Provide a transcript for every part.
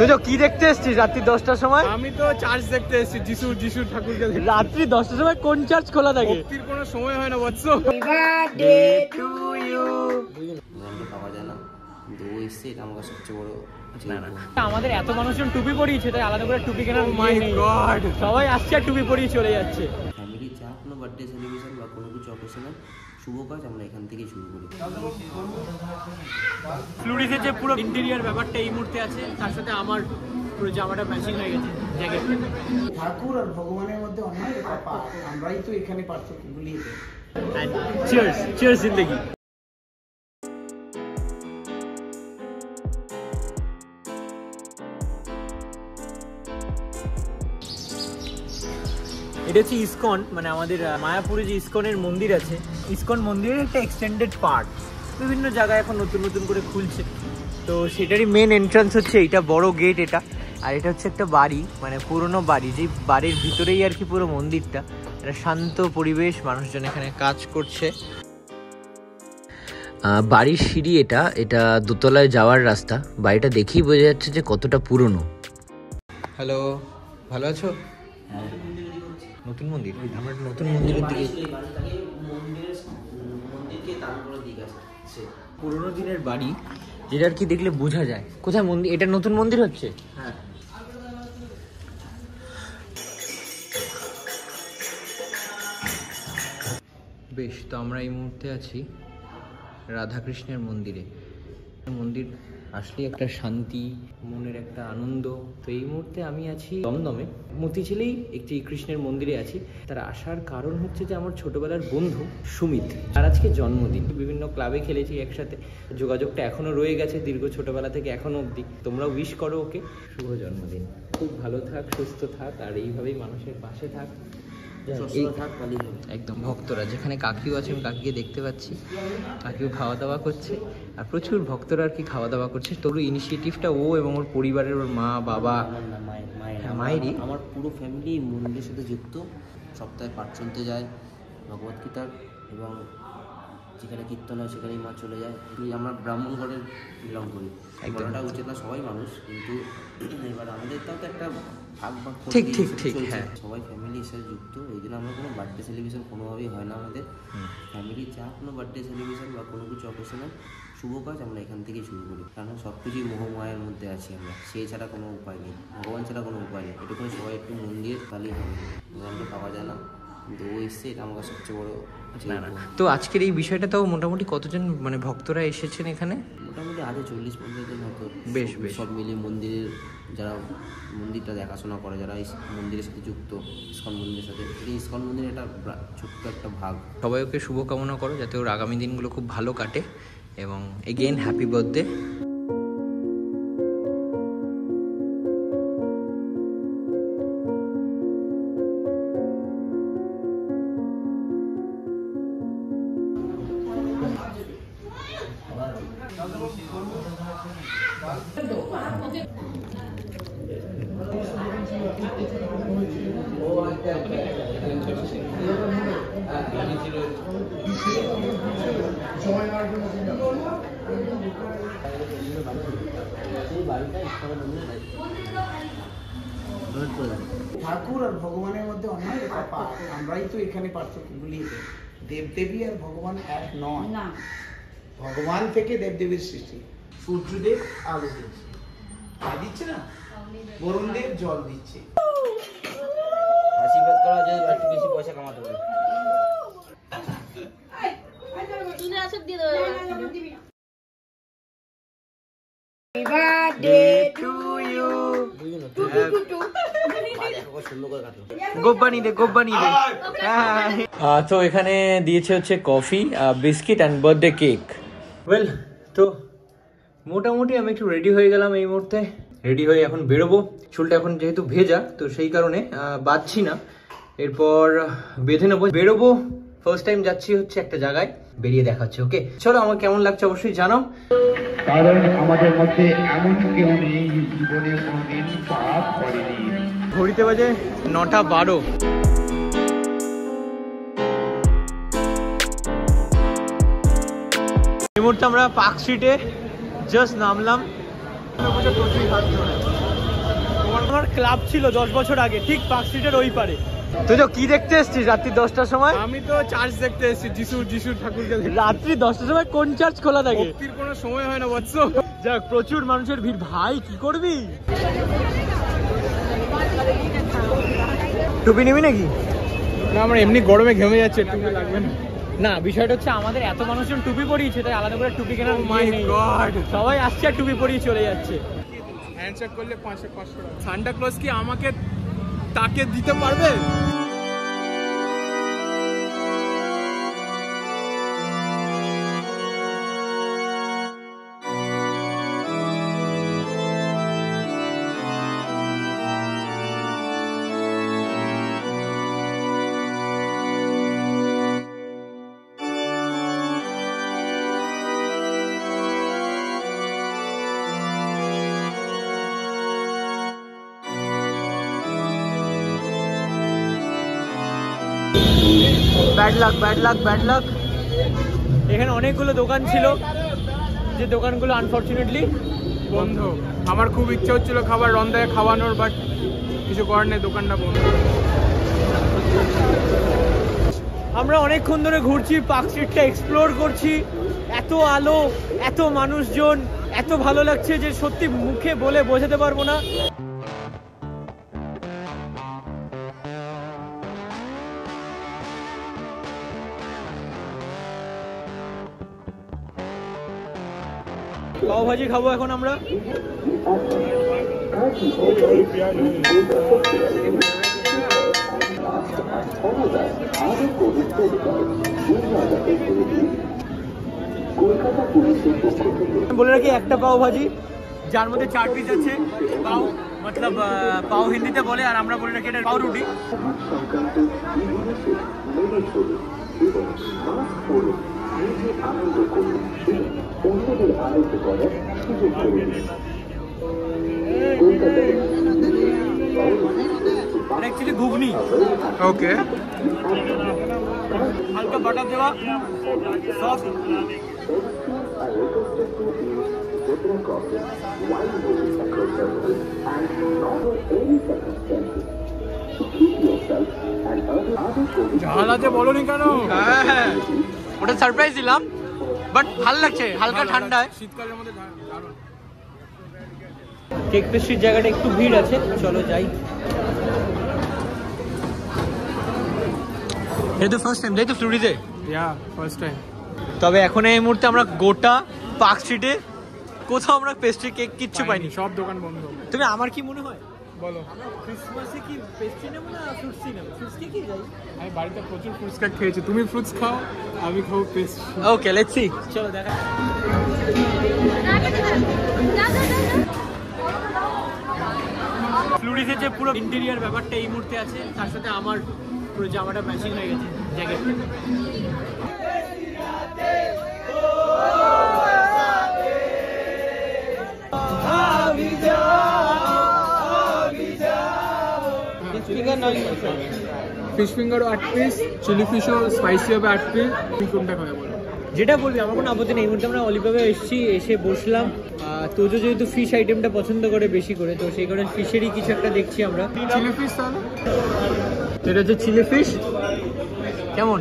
তুই তো কি দেখতে এসেছিস রাত্রি 10টার সময়? আমি তো চার্চ দেখতে এসেছি, যিশু ঠাকুরকে। রাত্রি 10টার সময় কোন চার্চ খোলা থাকে? ভক্তির কোনো সময় হয় না বৎস। পাওয়া যায় না, কিন্তু ও এসছে, এটা আমার সবচেয়ে বড়। আমাদের এত মানুষজন টুপি পরিয়েছে, তাই আলাদা করে টুপি কেনার মাই গড, সবাই আসছে আর টুপি পরিয়ে চলে যাচ্ছে। ফ্যামিলি যা কোনো বার্থডে সেলিব্রেশন বা কোনো কিছু অকেশনাল শুভ কাজ আমরা এখান থেকেই শুরু করি। ফ্লুরিসের যে পুরো ইন্টেরিয়ার ব্যাপারটা এই মুহূর্তে আছে, তার সাথে আমার পুরো জামাটা ম্যাচিং হয়ে গেছে জ্যাকেট। ঠাকুর আর ভগবানের মধ্যে অনেক তফাৎ, আমরাই তো এখানে পার্থক্য ভুলিয়ে দিই। চিয়ার্স, চিয়ার্স জিন্দেগি। এটা হচ্ছে ইসকন, মানে আমাদের মায়াপুরে যে ইসকনের মন্দির আছে, ইসকন মন্দিরের একটা এক্সটেন্ডেড পার্ট বিভিন্ন জায়গায় এখন নতুন নতুন করে খুলছে। তো সেটারই মেন এন্ট্রান্স হচ্ছে এইটা, বড় গেট এটা। আর এটা হচ্ছে একটা বাড়ি, মানে পুরনো বাড়ি, যে বাড়ির ভিতরেই আর কি পুরো মন্দিরটা। একটা শান্ত পরিবেশ, মানুষজন এখানে কাজ করছে। বাড়ির সিঁড়ি এটা, এটা দোতলায় যাওয়ার রাস্তা। বাড়িটা দেখেই বোঝা যাচ্ছে যে কতটা পুরনো। হ্যালো, ভালো আছো? নতুন মন্দির, আমরা নতুন মন্দিরের দিকে। পুরোনো দিনের বাড়ি, যেটা আর কি দেখলে বোঝা যায় কোথায় মন্দির। এটা নতুন মন্দির হচ্ছে। হ্যাঁ, বেশ। তো আমরা এই মুহূর্তে আছি রাধাকৃষ্ণের মন্দিরে। মন্দির আসলে একটা শান্তি, মনের একটা আনন্দ। তো এই মুহূর্তে আমি আছি দমদমে, মতিঝিলেই একটি কৃষ্ণের মন্দিরে আছি। তার আসার কারণ হচ্ছে যে আমার ছোটবেলার বন্ধু সুমিত, তার আজকে জন্মদিন। বিভিন্ন ক্লাবে খেলেছি একসাথে, যোগাযোগটা এখনো রয়ে গেছে দীর্ঘ ছোটবেলা থেকে এখনো অবধি। তোমরা উইশ করো ওকে, শুভ জন্মদিন। খুব ভালো থাক, সুস্থ থাক, আর এইভাবেই মানুষের পাশে থাক। একদম ভক্তরা, যেখানে কাকিও আছে, আমি কাকিকে দেখতে পাচ্ছি, কাকিও খাওয়া দাওয়া করছে, আর প্রচুর ভক্তরা আর কি খাওয়া দাওয়া করছে। তোর ইনিশিয়েটিভটা ও এবং ওর পরিবারের, ওর মা বাবা, মায়েরই। আমার পুরো ফ্যামিলি মন্দিরের সাথে যুক্ত। সপ্তাহে পাঠ শুনতে যায় ভগবদ্গীতার, এবং যেখানে কীর্তন হয় সেখানেই মা চলে যায়। আমরা ব্রাহ্মণ ঘরের বিলং করি, বলাটা উচিত না সবাই মানুষ, কিন্তু এবার আমাদের তাও তো একটা ভাগ ভাগ। ঠিক ঠিক ঠিক, হ্যাঁ। সবাই ফ্যামিলির সাথে যুক্ত, এই জন্য আমরা কোনো বার্থডে সেলিব্রেশন কোনোভাবেই হয় না আমাদের। ফ্যামিলি যা কোনো বার্থডে সেলিব্রেশন বা কোনো কিছু অকেশনাল শুভ কাজ আমরা এখান থেকেই শুরু করি, কারণ সব কিছুই মোহমায়ার মধ্যে আছি আমরা। সেই ছাড়া কোনো উপায় নেই, ভগবান ছাড়া কোনো উপায় নেই। এটুকুনি সবাই একটু মন দিয়ে তাহলেই হবে। ভগবানকে পাওয়া যায় না, কিন্তু ও এসছে, এটা আমার সবচেয়ে বড়। তো আজকের এই বিষয়টা তাও মোটামুটি কতজন মানে ভক্তরা এসেছেন এখানে? মোটামুটি আজ 40-50 জন মতো। বেশ বেশ। সব মিলিয়ে মন্দিরের যারা মন্দিরটা দেখাশোনা করে, যারা মন্দিরের সাথে যুক্ত, ইসকন মন্দিরের সাথে। এই ইসকন মন্দিরের একটা ছোট্ট একটা ভাগ। সবাই ওকে শুভকামনা করো যাতে ওর আগামী দিনগুলো খুব ভালো কাটে, এবং এগেইন হ্যাপি বার্থডে। ঠাকুর আর ভগবানের মধ্যে অনেক তফাৎ, আমরাই তো এখানে পার্থক্য ভুলিয়ে দিই। দেবদেবী আর ভগবান এক নয়। ভগবান থেকে দেবদেবীর সৃষ্টি। সূর্যদেব আলো দিচ্ছে, দিচ্ছে না, বরুণদেব জল দিচ্ছে। আশীর্বাদ করা যায়, একটু বেশি পয়সা কামাতে হবে। তো এখানে দিয়েছে হচ্ছে coffee, biscuit and birthday cake. Well, তো মোটামুটি আমি একটু রেডি হয়ে গেলাম এই মুহূর্তে। রেডি হয়ে এখন বেরোবো। চুলটা এখন যেহেতু ভেজা, তো সেই কারণে বাঁধছি না, এরপর বেঁধে নেবো, বেরোবো। ফার্স্ট টাইম যাচ্ছি হচ্ছে একটা জায়গায়, বেরিয়ে দেখাচ্ছে। ওকে চলো, আমার কেমন লাগছে অবশ্যই জানাও। কারণ আমাদের মধ্যে এমন কেউ নেই জীবনে কোনদিন পাপ করেনি। ঘড়িতে বাজে 9:12। এই মুহূর্তে আমরা পার্ক স্ট্রিটে জাস্ট নামলাম। ক্লাব ছিল 10 বছর আগে, ঠিক পার্ক স্ট্রিটের ওই পারে। তুই তো কি দেখতে এসেছিস রাত্রি 10টার সময়? আমি তো চার্চ দেখতে এসেছি, যিশুর ঠাকুরকে দেখতে। রাত্রি 10টার সময় কোন চার্চ খোলা থাকে? ভক্তির কোনো সময় হয় না বৎস। যাক, প্রচুর মানুষের ভিড়। ভাই কি করবি? টুপি নিবি নাকি? না, আমরা এমনি গরমে ঘেমে যাচ্ছে, টুপি লাগবে না। না, বিষয়টা হচ্ছে আমাদের এত মানুষজন টুপি পরিয়েছে, তাই আলাদা করে টুপি কেনার মাই গড, সবাই আসছে আর টুপি পরিয়ে চলে যাচ্ছে। হ্যান্ডশেক করলে 500 টাকা। সান্টা ক্লজ কি আমাকে তাকে দিতে পারবে? Bad luck, bad luck, bad luck. এখানে অনেকগুলো দোকান ছিল, যে দোকানগুলো আনফরচুনেটলি বন্ধ। আমার খুব ইচ্ছা হচ্ছিল খাবার রন্ধায় খাওয়ানোর, বাট কিছু করার নেই, দোকানটা বন্ধ। আমরা অনেকক্ষণ ধরে ঘুরছি, পার্ক স্ট্রিটটা এক্সপ্লোর করছি। এত আলো, এত মানুষজন, এত ভালো লাগছে যে সত্যি মুখে বলে বোঝাতে পারবো না। পাও ভাজি খাবো এখন আমরা। বলে রাখি, একটা পাও ভাজি যার মধ্যে 4 পিস আছে। পাও মতলব পাও হিন্দিতে বলে, আর আমরা বলে রাখি এটা পাও রুটি। एक्चुअली घुगनी। ओके, हल्का बटर देवा, सॉफ्ट। ঝাল আছে বলোনি কেন? হ্যাঁ, ওটা সারপ্রাইজ দিলাম, বাট ভালো লাগছে, হালকা ঠান্ডায়। শীতকালের মধ্যে দারুণ। কেক পেস্ট্রির জায়গাটা একটু ভিড় আছে, চলো যাই। এটা তো ফার্স্ট টাইম, তাই তো ফ্লুরিতে? ইয়া, ফার্স্ট টাইম। তবে এখন এই মুহূর্তে আমরা গোটা পার্ক স্ট্রিটে কোথাও আমরা পেস্ট্রি কেক কিচ্ছু পাইনি, সব দোকান বন্ধ। তুমি আমার কি মনে হয় বলো, ক্রিসমাসে কি পেস্ট্রি নেবো না ফ্রুটস নেবো? ফ্রুটস কি যাই? আমি বাড়িতে প্রচুর ফ্রুটস কেক খেয়েছি। তুমি ফ্রুটস খাও, আমি খাবো পেস্ট্রি। Okay, let's see. চলো দেখা। ফ্লুরিসের যে পুরো ইন্টেরিয়ার ব্যাপারটা এই মুহূর্তে আছে, তার সাথে আমার পুরো জামাটা ম্যাচিং হয়ে গেছে, জ্যাকেট। ফিশ ফিঙ্গারও 8 পিস, চিলি ফিশও স্পাইসি হবে 8 পিস। তুমি কোনটা খাবে বলো? যেটা বলবি, আমার কোনো আপত্তি নেই। এই মুহূর্তে আমরা অলিভাবে এসেছি, এসে বসলাম। তোজো যেহেতু ফিশ আইটেমটা পছন্দ করে বেশি করে, তো সেই কারণে ফিশেরই কিছু একটা দেখছি আমরা। চিলি ফিশ তাহলে? এটা হচ্ছে চিলি ফিশ। কেমন?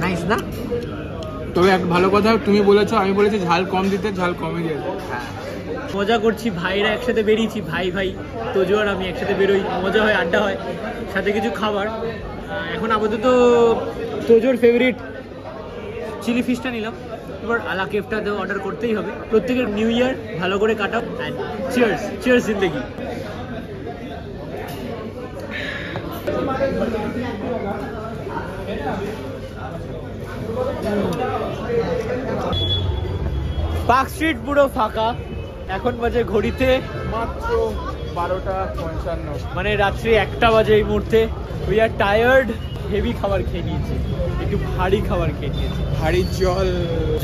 নাইস না? তবে এক ভালো কথা, তুমি বলেছো, আমি বলেছি ঝাল কম দিতে, ঝাল কমে দিয়েছে। মজা করছি, ভাইরা একসাথে বেরিয়েছি, ভাই ভাই তোজো আর আমি একসাথে বেরোই, মজা হয়, আড্ডা হয়, সাথে কিছু খাবার। এখন আপাতত তোজোর ফেভারিট চিলি ফিশটা নিলাম, এবার আলা কেফটা তো অর্ডার করতেই হবে। প্রত্যেকের নিউ ইয়ার ভালো করে কাটাও, অ্যান্ড চিয়ার্স, চিয়ার্স জিন্দেগি। পার্ক স্ট্রিট পুরো ফাঁকা, এখন বাজে ঘড়িতে মাত্র 12:55, মানে রাত্রি 1টা বাজে এই মুহূর্তে। উই আর টায়ার্ড, হেভি খাবার খেয়ে নিয়েছি, একটু ভারী খাবার খেয়ে নিয়েছি। ভারী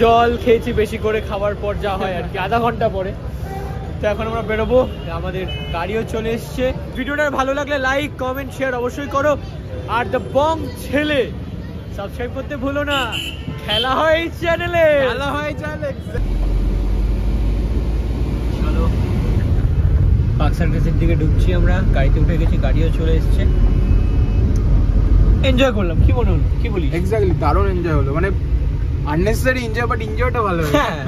জল খেয়েছি বেশি করে, খাবার পর যা হয় আর কি, আধা ঘন্টা পরে। তো এখন আমরা বেরোবো, আমাদের গাড়িও চলে এসছে। ভিডিওটা ভালো লাগলে লাইক, কমেন্ট, শেয়ার অবশ্যই করো। আর দ্য বং ছেলে সাবস্ক্রাইব করতে ভুলো না। খেলা হয় এই চ্যানেলে, খেলা হয় চ্যানেলে। চলো। সার্কাসের দিকে ঢুকছি আমরা, গাড়িতে উঠে গেছি, গাড়িও চলে এসেছে। এনজয় করলাম, কি মনে হলো, কি বলি? এক্স্যাক্টলি, দারুণ এনজয় হলো, মানে আননেসেসারি এনজয়, বাট এনজয়টা ভালো হলো। হ্যাঁ